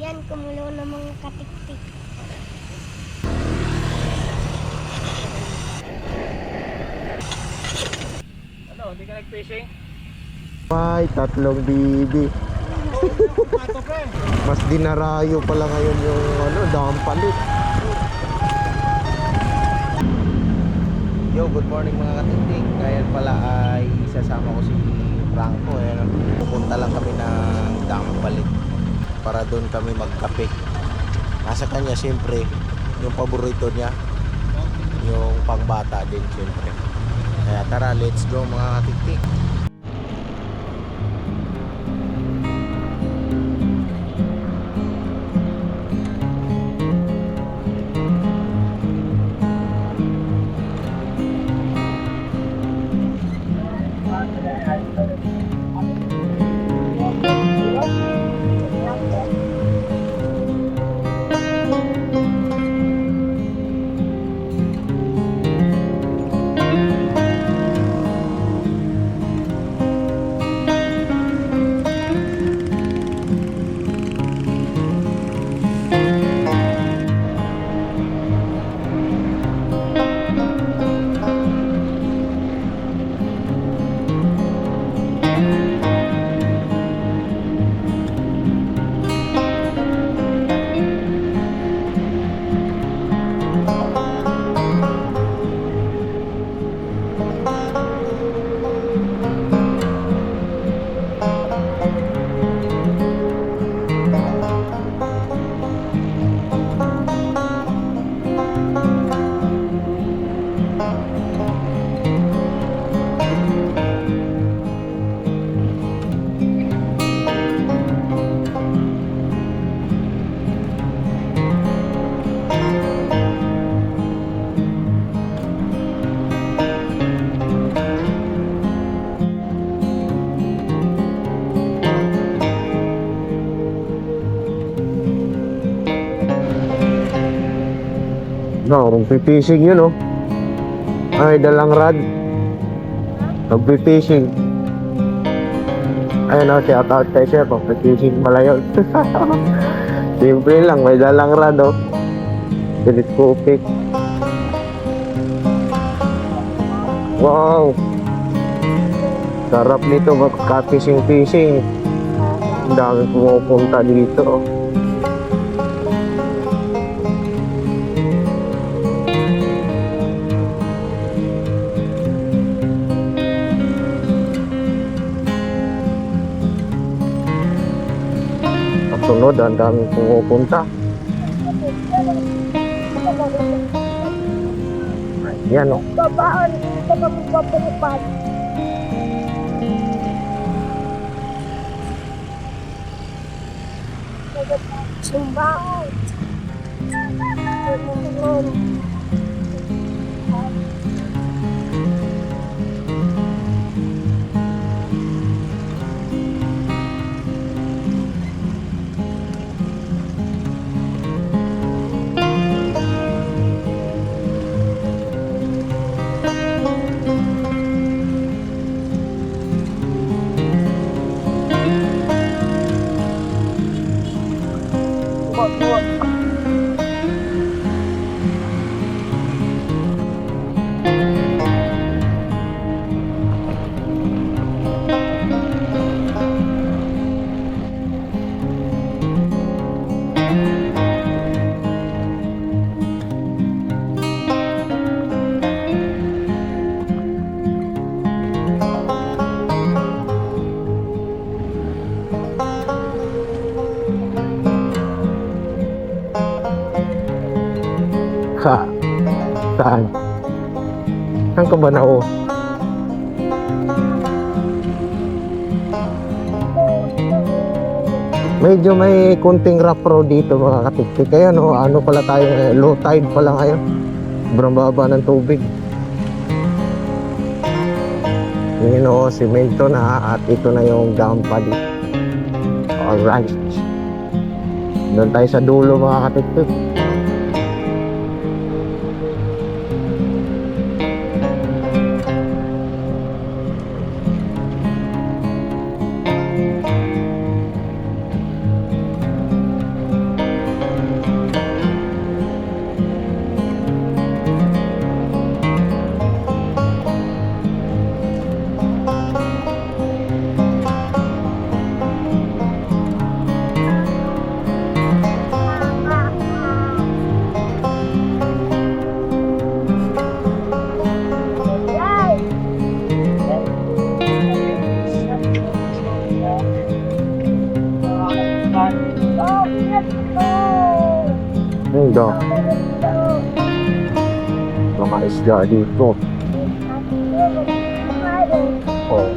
Yan, kumulo ng mga katiktik. Ano, hindi ka nag-fishing? Ay, tatlong bibi. Mas dinarayo pala ngayon yung dampalit. Yo, good morning mga katinting. Ngayon pala ay isasama ko si Franco. Pupunta lang kami ng dampalit para doon kami magkape. Nasa kanya siyempre yung paborito niya, yung pangbata din siyempre. Kaya tara, let's go mga katinting. No, magpipishing yun Ay, dalang rad. Magpipishing. Ayun shout out kay Chef. Magpipishing pala yun. Simple lang, may dalang rad telescopic. Wow, sarap nito magka-fishing. Ang dami pumupunta dito Sunod, ang daming pumupunta. Yan Babaan, ito kami papalipad. Sumbaan. Saan? Saan ka ba medyo may kunting rough road dito mga katiktik. Kaya ano pala tayo, low tide pala ngayon. Sobrang baba ng tubig. Yun simento na at ito na yung dampa dito. Alright, doon tayo sa dulo mga katiktik. Hindi. Mga isda dito. Oh.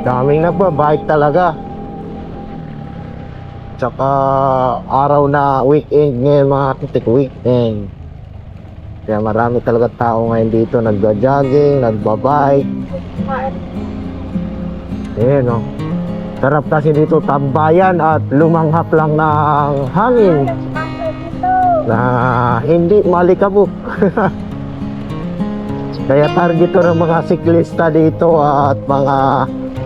Daming nagbabike talaga. Tsaka araw na weekend ngayon, mga titik weekend. Kaya marami talaga tao ngayon dito, nagja-jogging, nagbabike. Ayan o. Sarap kasi dito tambayan at lumanghap lang ng hangin na hindi malikabok. Kaya target to ng mga siklista dito at mga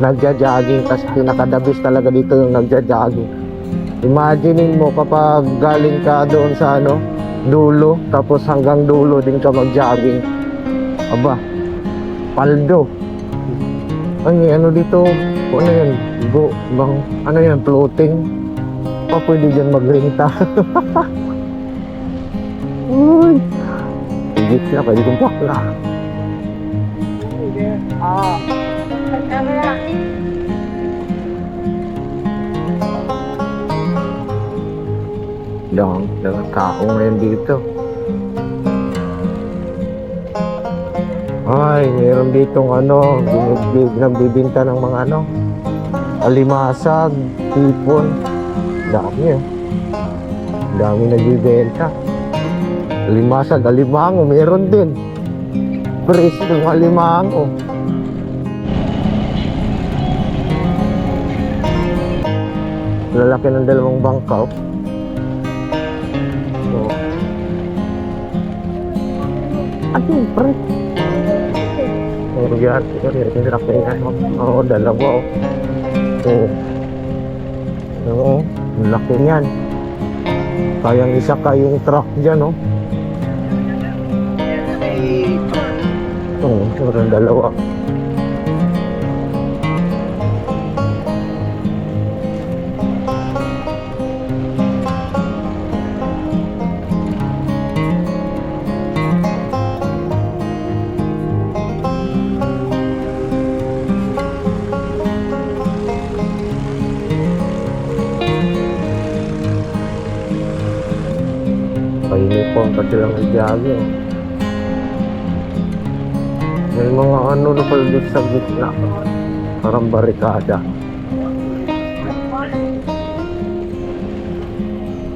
nagja-jogging, kasi pinakadabis talaga dito yung nagja-jogging. Imaginein mo kapag galing ka doon sa dulo, tapos hanggang dulo din ka mag-jogging. Aba, paldo. Ay, dito, ano yan? Ano yan, floating? Pa, pwede dyan magrenta. Uy, higit na, pwede kong pakla. Lang tao ngayon dito. Ay, mayroon ditong nagbibinta ng mga alimasag, tipon. Dami dami nagbibenta. Alimasag, alimango, mayroon din. Preso ng alimango. Lalaki ng dalawang bangkaw. Ating pre. Yan, hindi na kaya. Oo, dalawa. Oo, laki niyan. Kayang isa yung truck dyan, Oo, sobrang dalawa. Uniform pa silang nag-jogging. May mga napalagit sa gitna, parang barikada.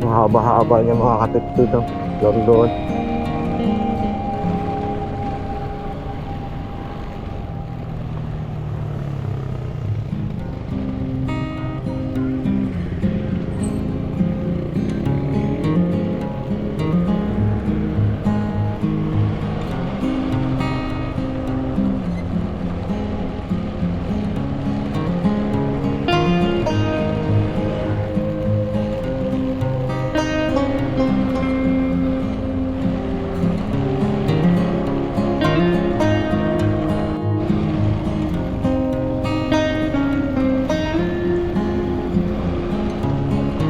Mahaba-haba niya mga katipid doon.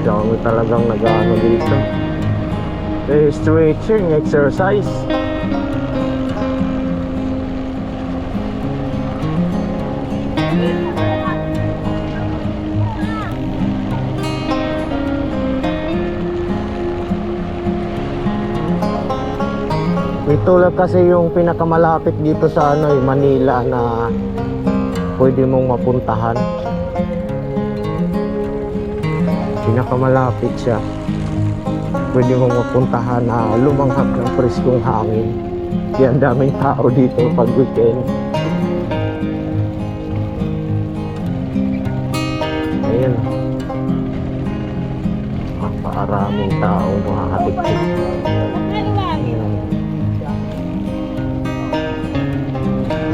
Dami talagang nag-ano dito. Stretching, exercise. Ito lang kasi yung pinakamalapit dito sa Manila na pwede mong mapuntahan. Pinakamalapit siya. Pwede mong mapuntahan na lumanghap ng preskong hangin. Kaya ang daming tao dito pag weekend. Ayan. Maraming tao mga katiktik.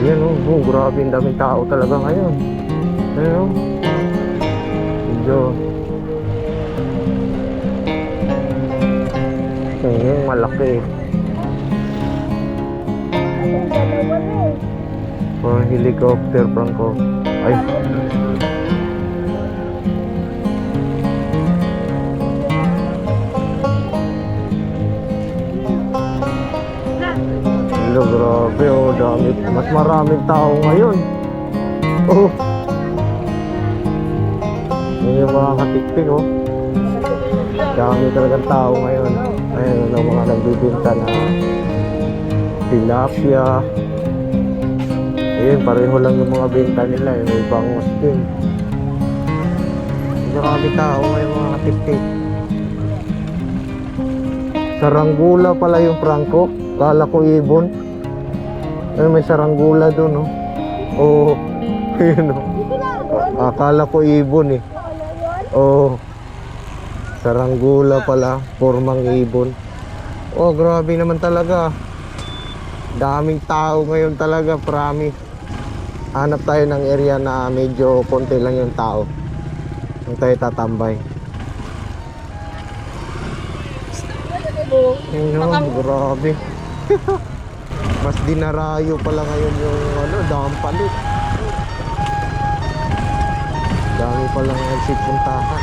Ayan grabe ang daming tao talaga ngayon. Ayan medyo yung malaki. Helicopter Franco. Ay. Hello, grabe dami. Mas maraming tao ngayon. Ayun yung mga katiktik, oh. Dami talagang tao ngayon. Ayun ang mga nagbibinta na tilapia. Ayun, pareho lang yung mga benta nila. May bangos din. Marami tao ngayon mga katiktik. Saranggula pala yung prangko. Kala ko ibon. Ay, may saranggula dun, oh. Oo. Ayun, oh. Akala ko ibon, eh. Oo. Saranggula pala. Formang ibon. Oh, grabe naman talaga. Daming tao ngayon talaga, promise. Hanap tayo ng area na medyo konti lang yung tao. Yung tayo tatambay. Ayun, grabe. Mas dinarayo pala ngayon yung dampalit. Dami palang nagsipuntahan.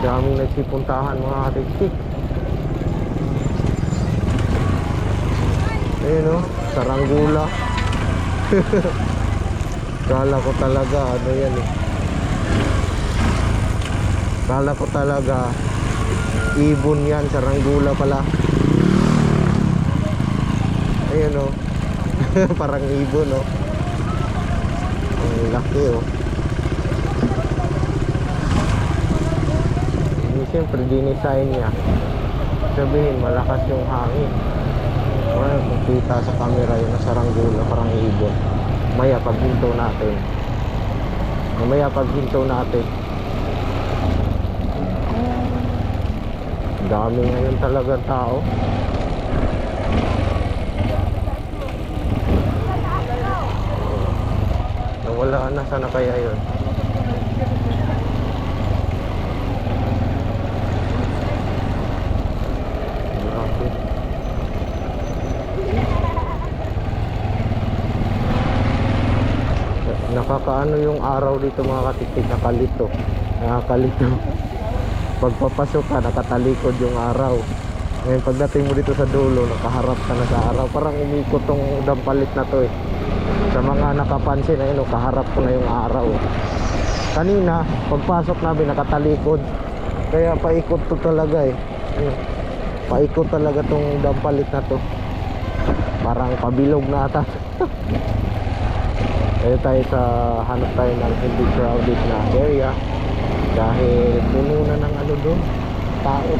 Daming nagsipuntahan mga katiktik. Ayun, oh, saranggula. Kala ko talaga ano yan, eh. Kala ko talaga ibon yan, saranggula pala. Ayun, oh. Parang ibon, oh. Ang laki, oh. Siyempre dinisign niya, sabihin malakas yung hangin. Well, kung kita sa camera yung saranggula parang ibon. Maya paghinto natin, dami ngayon talaga tao. Nawala na, sana kaya yun. Nakakaano yung araw dito mga katiktik, nakalito. Pagpapasok ka, nakatalikod yung araw. Ngayon pagdating mo dito sa dulo, nakaharap ka na sa araw. Parang umikot tong dampalit na to, eh. Sa mga nakapansin na yun, kaharap ko na yung araw. Kanina pagpasok namin nakatalikod, kaya paikot to talaga, eh. Paikot talaga tong dampalit na to. Parang pabilog na ata. Kaya tayo hanap tayo ng hindi crowded na area dahil puno na ng doon, tao.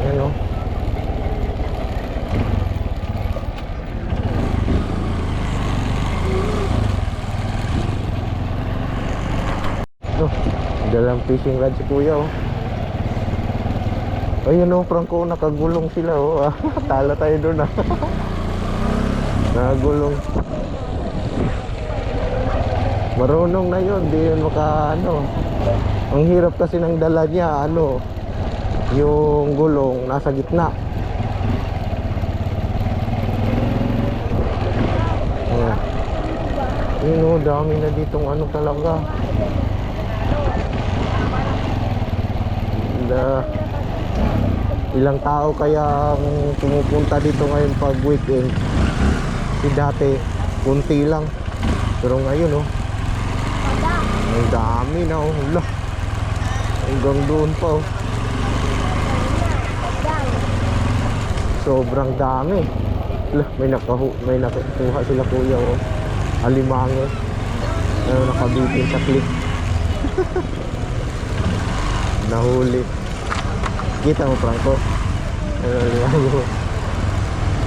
Ayan, oh. Dalang fishing rod si kuya, oh. Ayun, oh, Franco, nakagulong sila, oh. Tala tayo doon, ah. Nakagulong. Marunong na yun, di yun ang hirap kasi ng dala niya, yung gulong nasa gitna. Yun, oh, dami na ditong talaga. Ilang tao kaya pumupunta dito ngayon pag weekend. Dati kunti lang, pero ngayon, oh, ang dami na, oh. Hanggang doon pa, oh. Sobrang dami. May nakuha sila kuya, oh. Alimango nakabitin sa clip. Nahuli. Kita mo, Franco?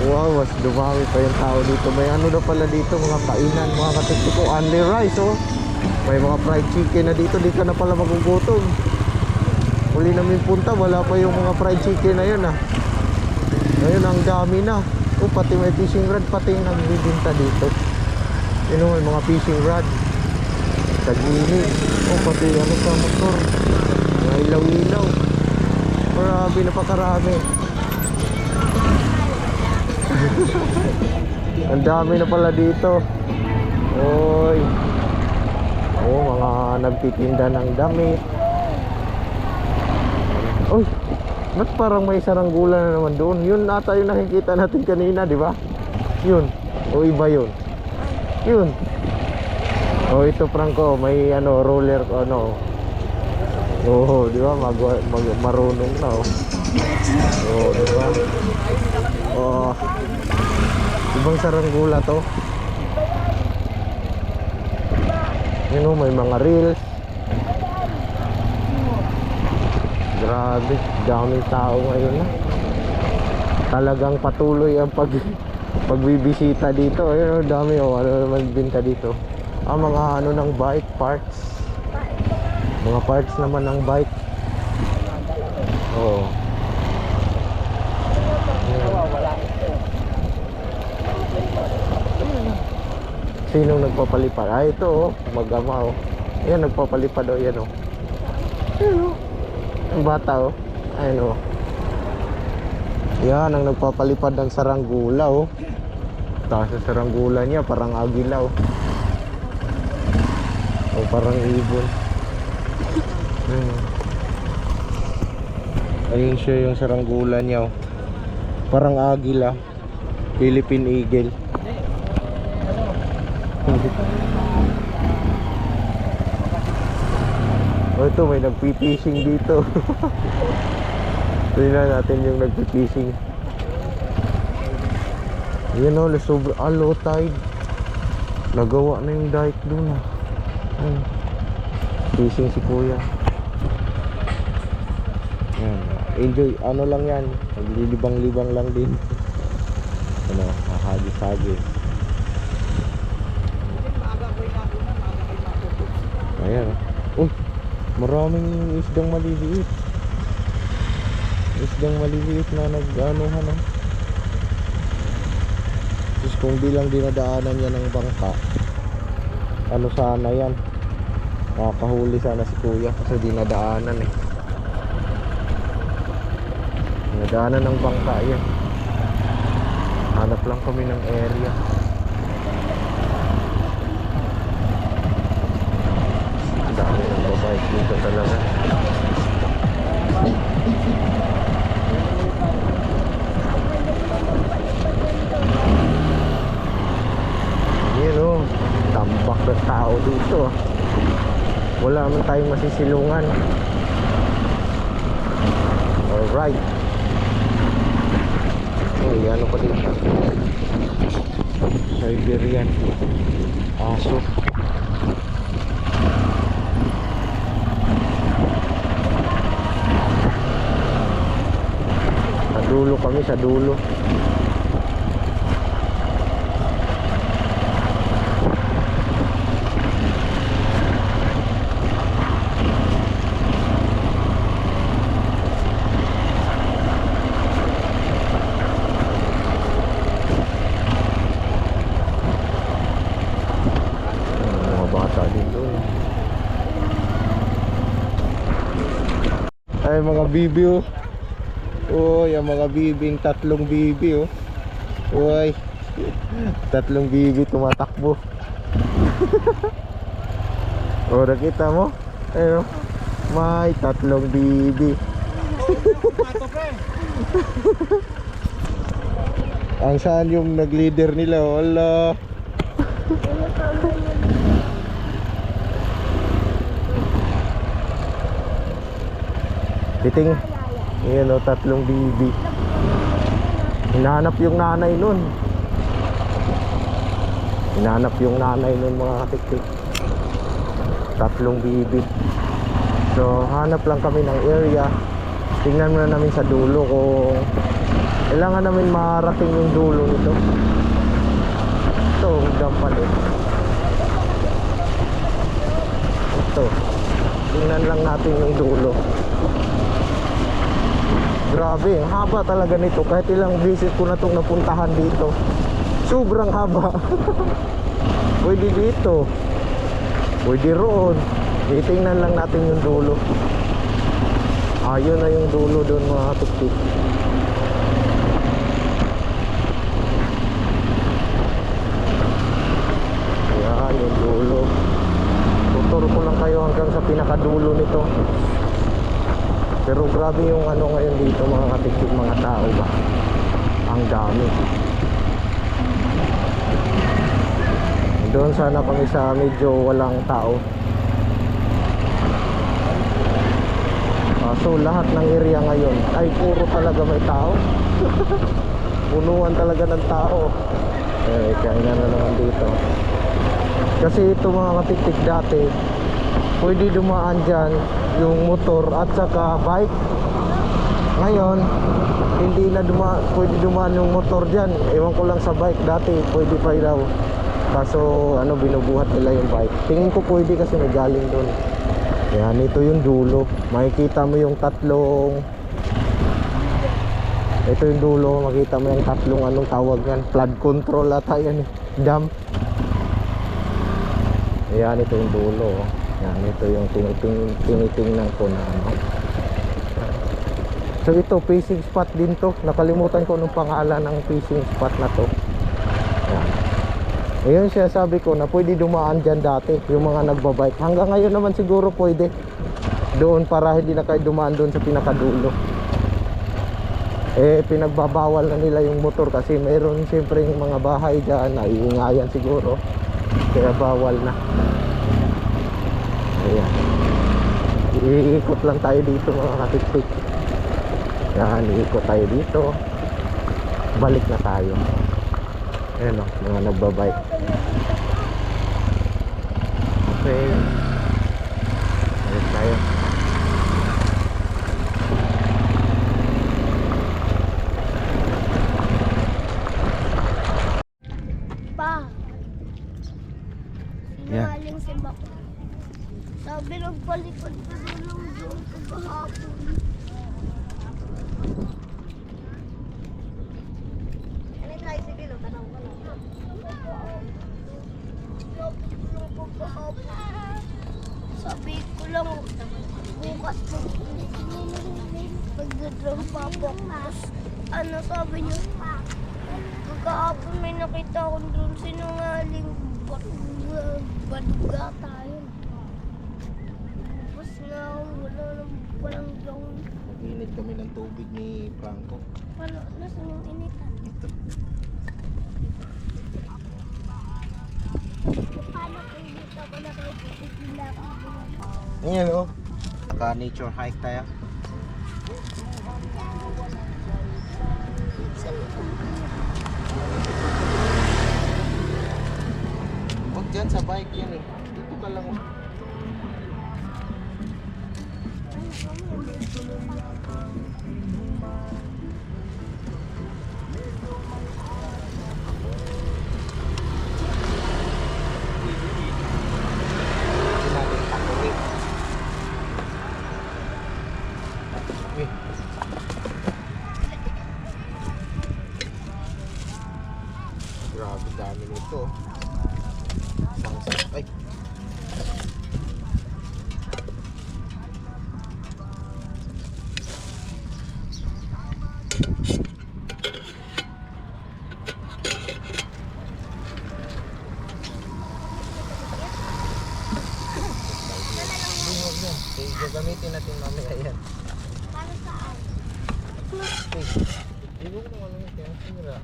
Wow, mas dumami pa yung tao dito. May na pala dito, mga kainan, mga katiktik ko. Only rice, oh. May mga fried chicken na dito. Di ka na pala magugutom. Huli namin punta, wala pa yung mga fried chicken na yun, ah. Ngayon ang dami na. Oh, pati may fishing rod, pati yung nagbibinta dito. Yun, may mga fishing rod. Tagini. Oh, pati pa, motor. Mga ilaw-ilaw. Grabe, napakarami. Ang dami na pala dito. Oy. Oh, mga nagtitinda ng damit. Oy, Ba't parang may saranggola na naman doon? Yun ata yung nakikita natin kanina, di ba? Yun. O iba yun? Yun. O ito Franco, may ano, roller, ano. Oo, di ba? Marunong na, oh. Oo, di ba? Oo. Ibang saranggola to. Yun, oh, may mga reels. Grabe, daming tao ngayon na. Talagang patuloy ang pagbibisita dito. Ayun, dami, oh, ano naman binta dito. Mga ano ng bike parts. Mga parts naman ng bike. Oo. Sinong nagpapalipad? Ito, oh, mag-ama, oh. Ayan, nagpapalipad, oh, yan, oh. Ayan, oh. Ang bata, oh. Ayun, oh. Yan ang nagpapalipad ng saranggola, oh. Taas sa saranggola niya parang agila, oh. O parang ibon. Ayun siya yung saranggola niya, oh. Parang agila. Philippine Eagle. Oh, ito may nagpipishing dito. Tingnan natin yung nagpipishing. Yan, oh, low tide. Nagawa na yung dike doon, ah. Fishing si kuya. Yan. Enjoy, ano lang yan, naglilibang-libang lang din. Ano, hagis-hagis. Ayan. Uy, maraming isdang maliliit. Isdang maliliit na nag-anuhan, oh. Tapos kung di lang dinadaanan niya ng bangka, ano sana yan, makakahuli sana si kuya kasi dinadaanan, eh. Dinadaanan ng bangka yan. Hanap lang kami ng area. Ang dami ng babayik dito talaga. Yan, oh, tambak na tao dito. Wala man tayong masisilungan. Alright. Uy, ano pa dito? Siberian aso. Sa dulo kami, sa dulo. Ay, mga bibi, oh. Uy, ang mga bibing, tatlong bibi, oh. Uy, tatlong bibi tumatakbo. Oh, nakita mo? Ayun, oh. May tatlong bibi. Ang saan yung nag-leader nila, oh. Ala. Titing, ayan, o, tatlong bibi. Hinahanap yung nanay nun. Hinahanap yung nanay nun, mga katiktik. Tatlong bibi. So hanap lang kami ng area. Tingnan muna namin sa dulo kung kailangan namin marating yung dulo nito. Ito, dampalit. Ito, tingnan lang natin yung dulo. Grabe, ang haba talaga nito. Kahit ilang visit ko na itong napuntahan dito, sobrang haba. Pwede dito, pwede roon. Itingnan lang natin yung dulo. Ayun na yung dulo doon, mga tuktik. Ayan yung dulo. Tuturo ko lang kayo hanggang sa pinakadulo nito. Pero grabe yung ano ngayon dito mga katiktik, mga tao ba. Ang dami. Doon sana kami sa medyo walang tao. So lahat ng area ngayon ay puro talaga may tao. Punuan talaga ng tao. Kainan na naman dito. Kasi ito mga katiktik, dati pwede dumaan dyan yung motor at saka bike. Ngayon hindi na pwede dumaan yung motor dyan. Ewan ko lang sa bike, dati pwede pa daw. Kaso ano, binubuhat nila yung bike. Tingin ko pwede kasi may galing doon. Yan, ito yung dulo. Makikita mo yung tatlong, ito yung dulo, makita mo yung tatlong, anong tawag yan, flood control ata yan, dam. Yan, ito yung dulo. Yan, ito yung tinitingnan ko na ano. So ito, fishing spot din to. Nakalimutan ko nung pangalan ng fishing spot na to. Yan. Ayun siya, sabi ko na pwede dumaan dyan dati yung mga nagbabike. Hanggang ngayon naman siguro pwede doon, para hindi na kayo dumaan doon sa pinakadulo. Pinagbabawal na nila yung motor kasi mayroon siyempre yung mga bahay dyan na iingayan siguro, kaya bawal na. Ayan, iikot lang tayo dito mga katiktik. Yan, iikot tayo dito, balik na tayo. Ayan o, mga nagbabike. Okay, balik tayo. Pa. Yeah. Sinungaling si Bako. Sabi nagpalikod ka doon doon kahapon. Ano yung tricycle? Tanong ko lang. Sabi ko lang, bukas magdadrum pa po. Tapos, ano sabi niyo? Kahapon may nakita akong doon sinungaling baduga tayo. Tapos nga, walang doon. Init kami ng tubig ni Franco. Wala, nasa yung initan. Ito. Paano kung dito ako nakikita ako? Ayan o, naka nature hike tayo. Huwag dyan sa bike yan eh. Dito ka lang. Grabe dami nito. Ay. Gagamitin natin mamaya yan. Para saan? Hindi ko kung ano yung sira.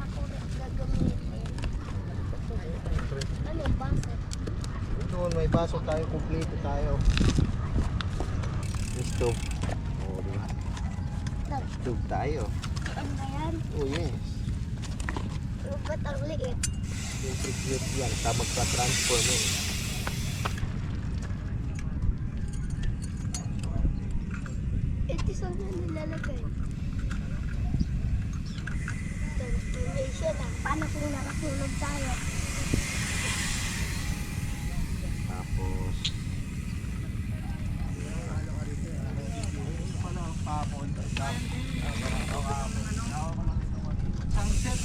Ako gagamitin. Ano, baso? Doon may baso tayo, kumpleto tayo. Stove. Oh, diba? Stove tayo. Ano ba yan? Oh, yes. Ba't ang liit? Yung tribute yan, tamag ka transform yun. Ito saan na nilalagay? Transformation ah. Paano kung nakasunog tayo? Tapos sunset.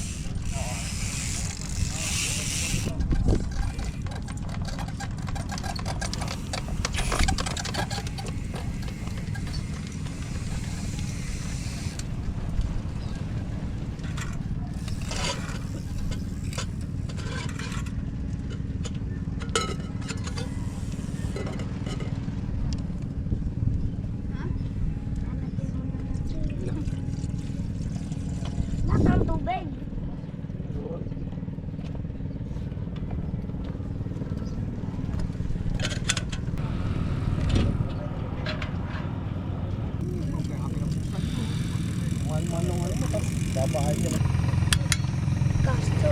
tubig. Manong ano mo to? Babaan niya. Kasto.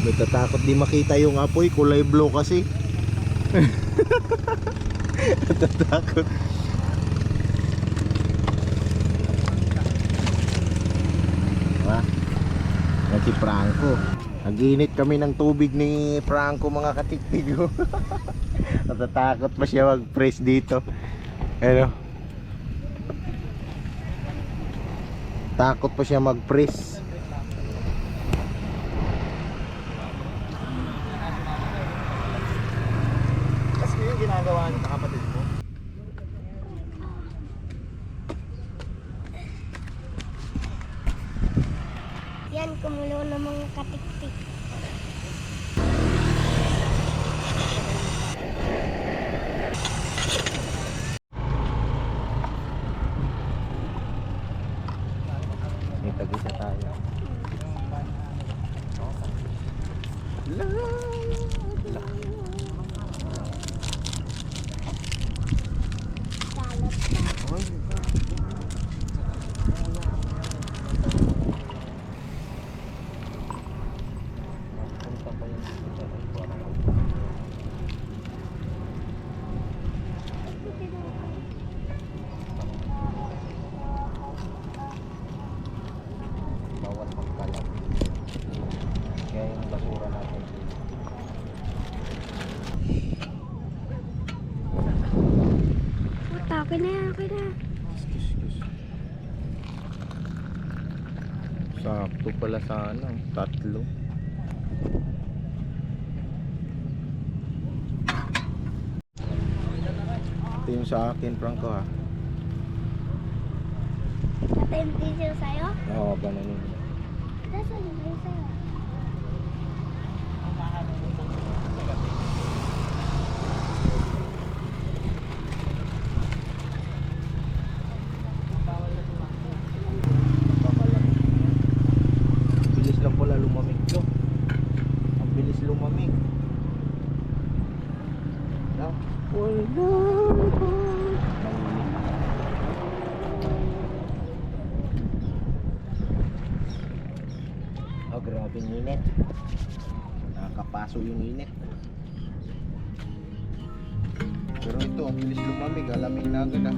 Natatakot di makita yung apoy, kulay blue kasi. Natatakot. Diba? Yan si Franco. Naginit kami ng tubig ni Franco, mga katiktig. Natatakot pa siya mag-press dito. Ano? Takot pa siya mag-press. Kasi yung ginagawa ng kapatid mo. Yan, kumulo ng mga katiktik. May tag-isa tayo. Salot. Bawat magkalat. Kaya yung basura natin. Puta, okay na yan, okay na. Sakto pala sa ano, tatlo. Ito yung sa akin, Franco ha. Ito yung teacher sa'yo? Oo, ganun yun. Nasaan yung sa'yo? Bilis lang pala lumamig to. Ang bilis lumamig. No? Oh, grabe yung init. Nakakapaso yung init. Pero ito, ang bilis lumamig. Alamig na agad ah.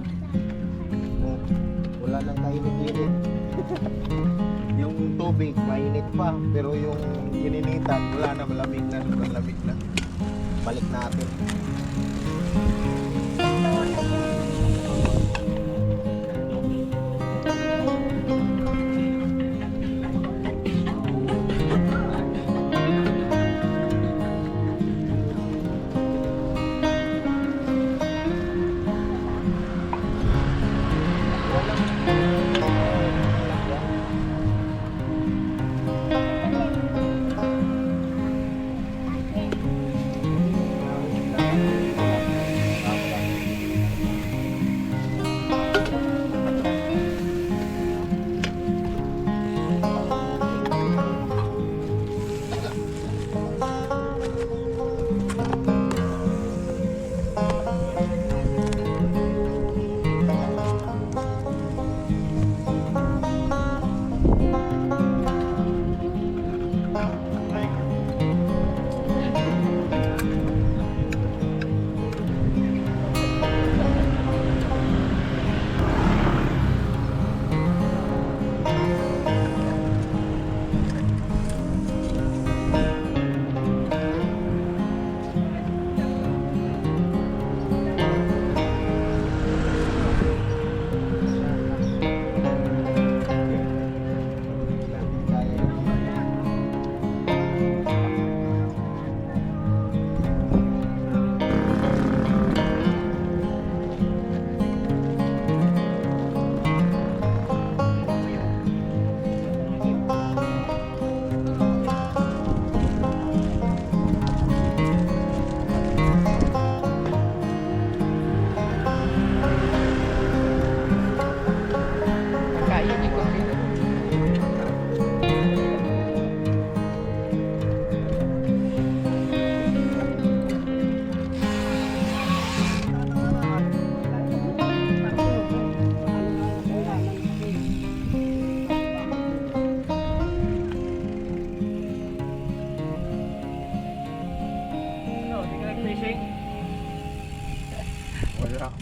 Oh, wala nang kainit-init. Yung tubig, mainit pa. Pero yung ininitan, wala na, malamig na. Sobrang lamig na. Balik natin.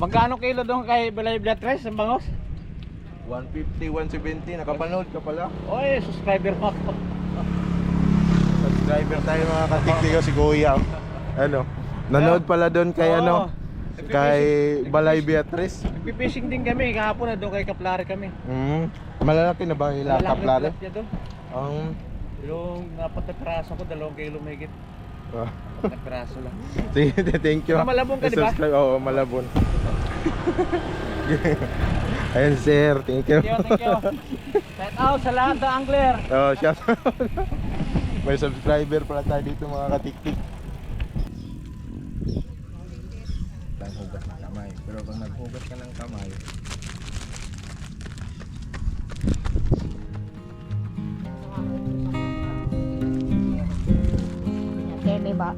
Magkano kilo doon kay Balay Blatres ang bangos? 150, 170. Nakapanood ka pala. Oy, subscriber mo ako. Subscriber tayo mga katiktik, si Kuya. Ano? Nanood pala doon kay Oo. kay Balay Beatrice. Nagpipishing din kami, kahapon na doon kay Kaplari kami. Malalaki na ba yung kaplari? Niya doon. Yung 4 na piraso ko, 2 kilo mahigit. 4 na piraso lang. Sige, thank you. Malabon ka, di ba? Oo, Malabon. Ayun sir, thank you. Thank you. Shout out sa lahat ng angler. Oh, shout out. May subscriber pala tayo dito mga katiktik. Lang hugas ng kamay. Pero kung naghugas ka ng kamay, Kaya may ba?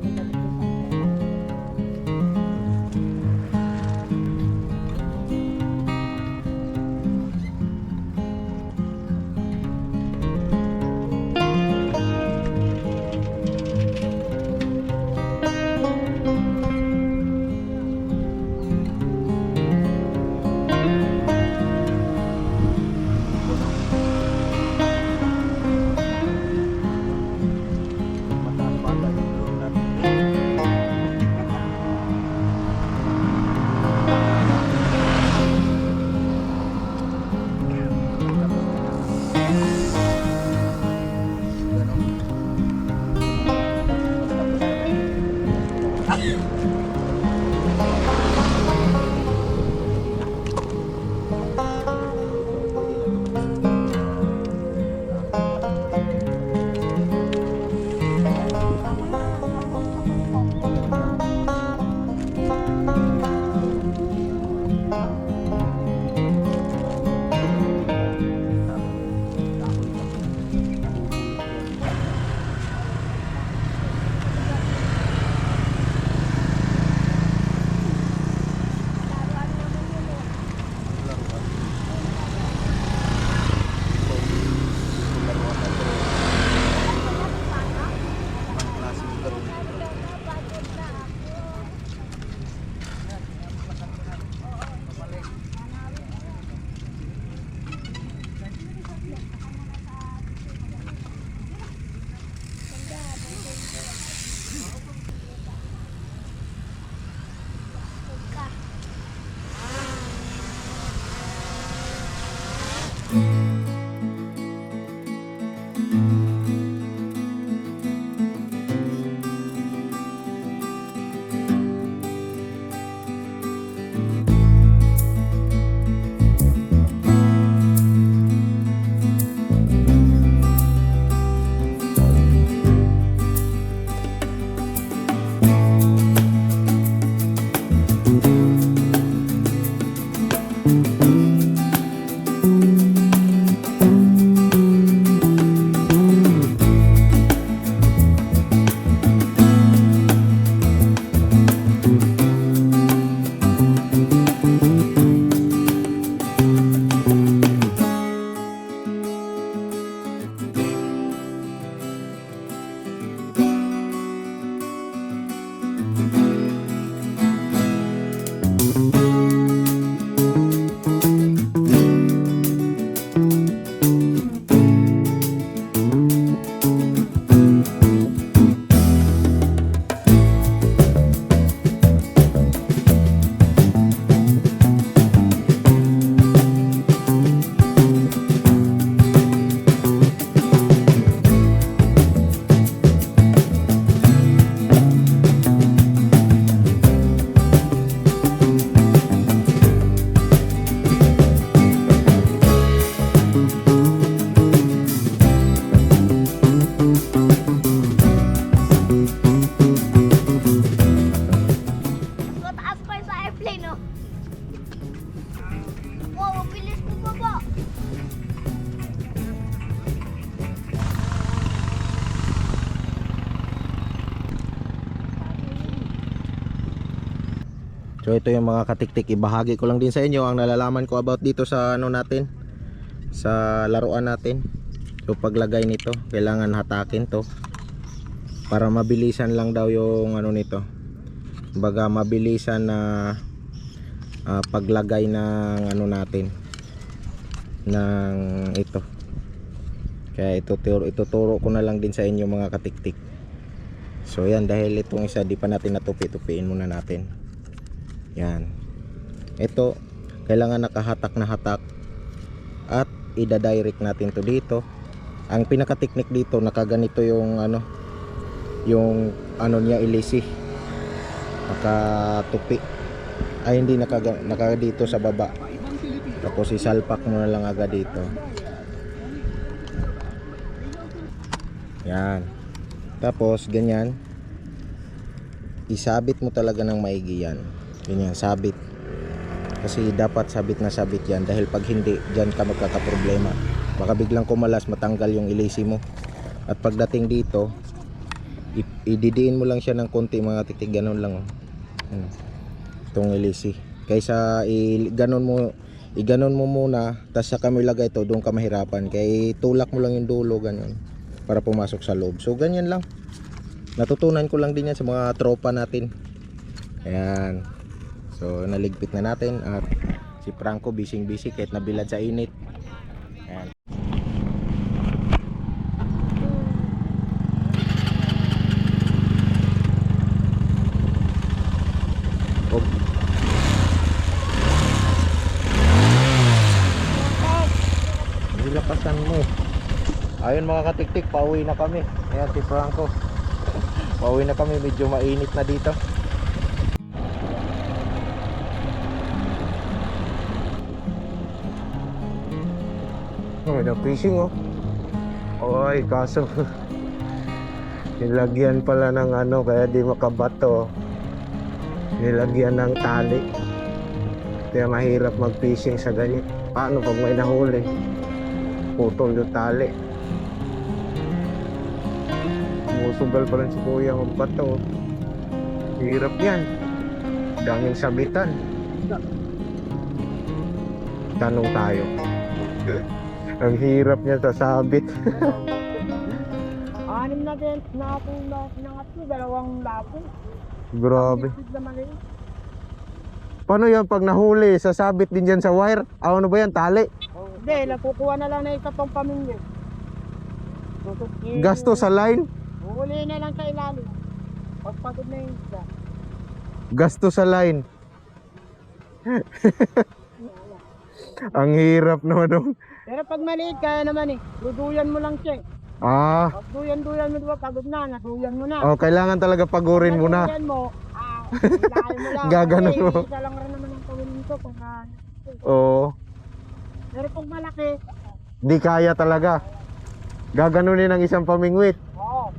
mataas bata yung drone natin. So ito yung mga katiktik, ibahagi ko lang din sa inyo ang nalalaman ko about dito sa ano natin, sa laruan natin. So paglagay nito, kailangan hatakin to para mabilisan lang daw yung ano nito. Kumbaga mabilisan na paglagay ng ano natin ng ito. Kaya ituturo ko na lang din sa inyo mga katiktik. So yan, dahil itong isa di pa natin natupi-tupiin muna natin. Yan. Ito kailangan nakahatak na hatak at ida-direct natin to dito. Ang pinaka-technique dito, nakaganito yung ano niya, ilisi. Nakatupi. Ay hindi, naka dito sa baba. Tapos isalpak mo na lang agad dito. Yan. Tapos ganyan. Isabit mo talaga ng maigi yan. Ganyan, sabit. Kasi dapat sabit na sabit yan, dahil pag hindi, dyan ka magkakaproblema. Baka biglang kumalas, matanggal yung ilisi mo. At pagdating dito, ididiin mo lang siya ng konti, mga titig, ganun lang. Itong ilisi. Kaysa iganon mo muna, tapos saka mo ilagay ito, doon ka mahirapan. Kaya tulak mo lang yung dulo, ganun, para pumasok sa loob. So ganyan lang. Natutunan ko lang din yan sa mga tropa natin. Ayan. So naligpit na natin at si Franco busy kahit nabilad sa init. Ayan. Nilapasan mo. Ayun mga katiktik, pauwi na kami. Ayan si Franco. Pauwi na kami, medyo mainit na dito. Oh, na-fishing oh. Oy, kaso nilagyan pala ng ano, kaya di makabato. Nilagyan ng tali. Kaya mahirap mag-fishing sa ganyan. Paano pag may nahuli? Putol yung tali. Sumusugal pa rin si kuya ng bato. Hirap yan. Daming sabitan. Tanong tayo. Ang hirap niya sa sabit. Anim na din na akong nangatlo, 2 lapo. Grabe. Na maliit. Paano yan pag nahuli? Sasabit din dyan sa wire? Ano ba yan? Tali? Hindi, nakukuha na lang na isa pang pamilya. Gasto sa line? Huli na lang sa ilalim. Pagpagod na yung isa. Gasto sa line. Ang hirap naman dong. Pero pag maliit, kaya naman eh. Duduyan mo lang siya. Pag duyan mo, diba, pagod na, naduyan mo na. Kailangan talaga pagurin mo na. Naduyan mo, ilalim mo lang. Gaganon mo. Isa lang rin naman ang kawin nito. Pero pag malaki, Di kaya talaga. Gaganunin ng isang pamingwit. oo.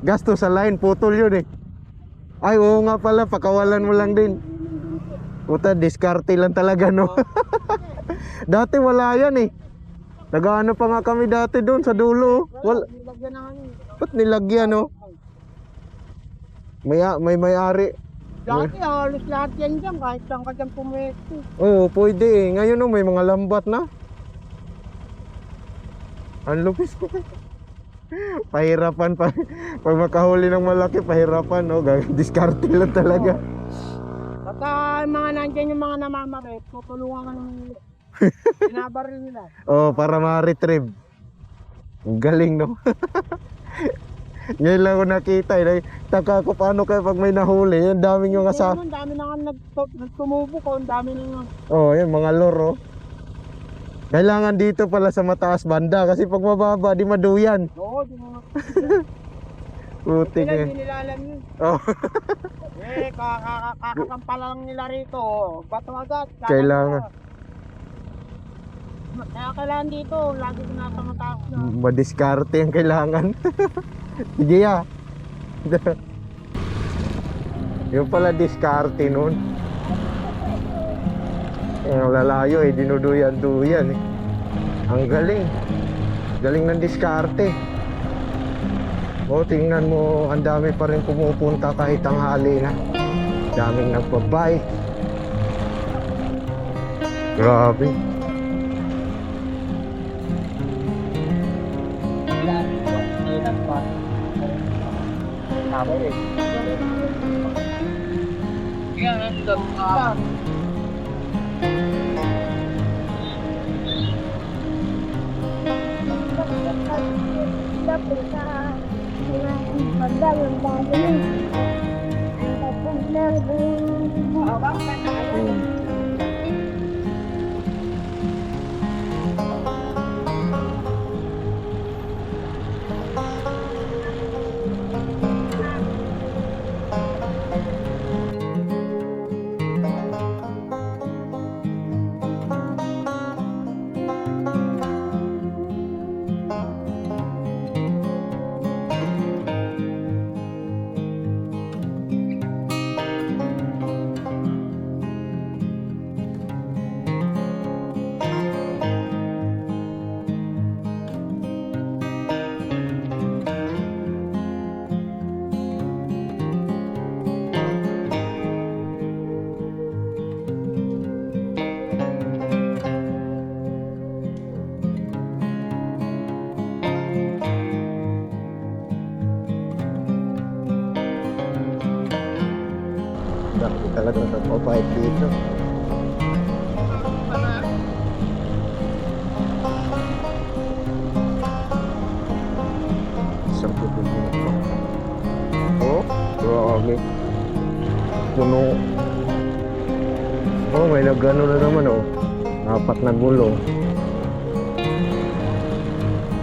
Gasto sa line, putol yun eh. Ay, oo nga pala, pakawalan mo lang din. Puta, diskarte lang talaga, no? Dati wala yan eh. Nag-ano pa nga kami dati doon sa dulo. Nilagyan na kami. Ba't nilagyan, no? May-ari. Dati halos lahat yan dyan, kahit saan ka dyan pumwesto. Oo, pwede eh. Ngayon, no, may mga lambat na. Ang lupis ko. Pahirapan pa. Pag makahuli ng malaki, pahirapan, no? Diskarte lang talaga. Baka mga nandyan yung mga namamarit, tutulungan ka naman nila. Binabaril nila. Para ma-retrieve. Ang galing, no? Ngayon lang ako nakita. Taka ko paano kayo pag may nahuli. Ang daming yung asa. Ang dami na nga nagtumubo ko, ang dami na nga. Yan, mga loro. Kailangan dito pala sa mataas banda. Kasi pag mababa, di maduyan. Oo, di mo nga. Putik Sila, eh. hindi nila alam yun. Kakakampa lang nila rito. Bato agad. Kailangan. Kaya kailangan dito, lagi ko nasa mataas na. Madiskarte ang kailangan. Sige ya. Yung pala diskarte nun. Ang lalayo eh, dinuduyan-duyan eh. Ang galing. Galing ng diskarte. Tingnan mo, ang dami pa rin pumupunta kahit tanghali na. Daming nagpabike. Grabe. po sa mga pagdang ng bagay. Tapos na Dami talaga nagpapahit dito. Isang pupil dito. Oh, grabe. Puno. Oh, may nagano na naman oh. Apat na gulo.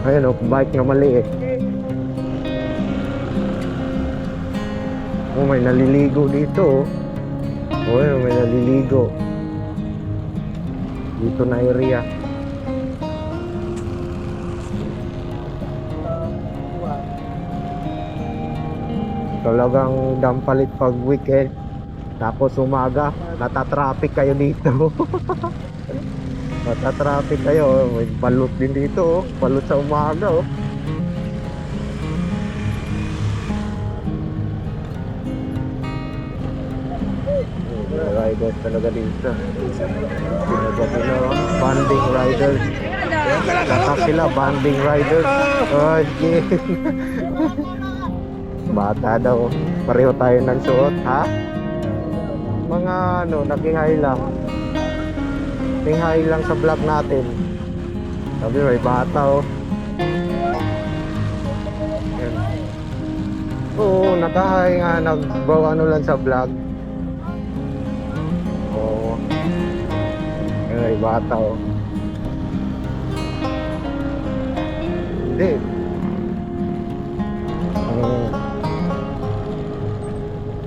Ayan oh, bike na maliit. Oh, may naliligo dito oh. Oh, ayun, may naliligo. Dito na area. Talagang dampalit pag weekend. Tapos umaga, natatraffic kayo dito. Natatraffic kayo. May balot din dito oh. Balot sa umaga oh. Riders talaga dito. Sinasabi na banding riders. Katak sila, banding riders. Oh, okay. Bata daw. Pareho tayo ng suot, ha? Mga ano, nag-high lang. High lang sa vlog natin. Sabi may bata oh. Yan. Oo, nag-high nga. Nag-bawa ano lang sa vlog. Oo. Yan may bata oh. Hindi.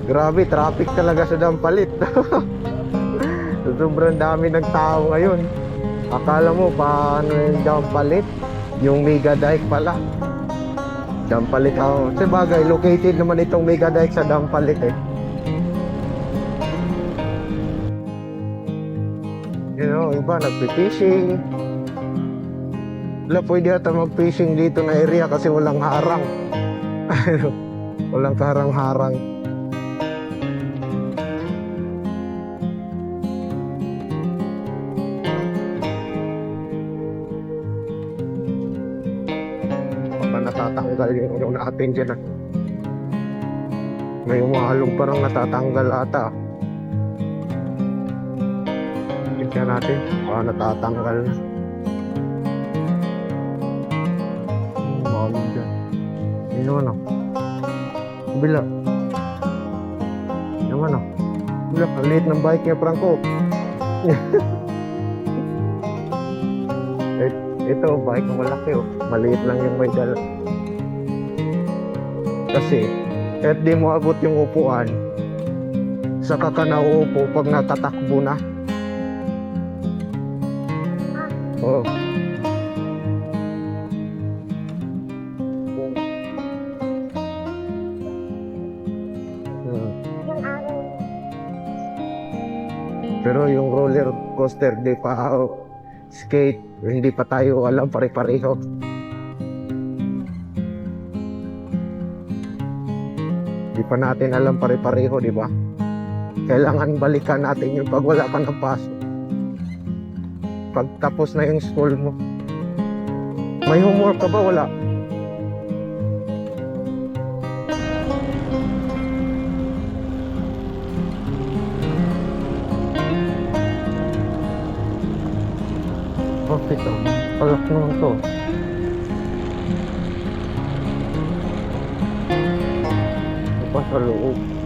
Grabe, traffic talaga sa Dampalit. Sobrang dami ng tao ngayon. Akala mo paano yung Dampalit? Yung Mega Dike pala. Dampalit ako. Kasi bagay, located naman itong Mega Dike sa Dampalit eh. You know, iba nagpi-fishing. Wala, pwede ata mag-fishing dito na area kasi walang harang. Walang harang-harang. Natatanggal yung natin dyan ah. May umahalong parang natatanggal ata. Tignan natin natatanggal na. Mahalong dyan. Yun naman ah. Bila. Yun naman ah. Bila, ang liit ng bike niya Franco. Ito, bike na malaki oh. Maliit lang yung may dala. Kasi, kahit di mo abot yung upuan, saka ka nauupo pag natatakbo na. Oo. Pero yung roller coaster, di pa skate, hindi pa tayo alam pare-pareho. Di pa natin alam pare-pareho, di ba? Kailangan balikan natin yung pag wala ka ng pasok. Pag tapos na yung school mo. May homework ka ba? Wala. Bakit oh? Palak naman to. sa loob.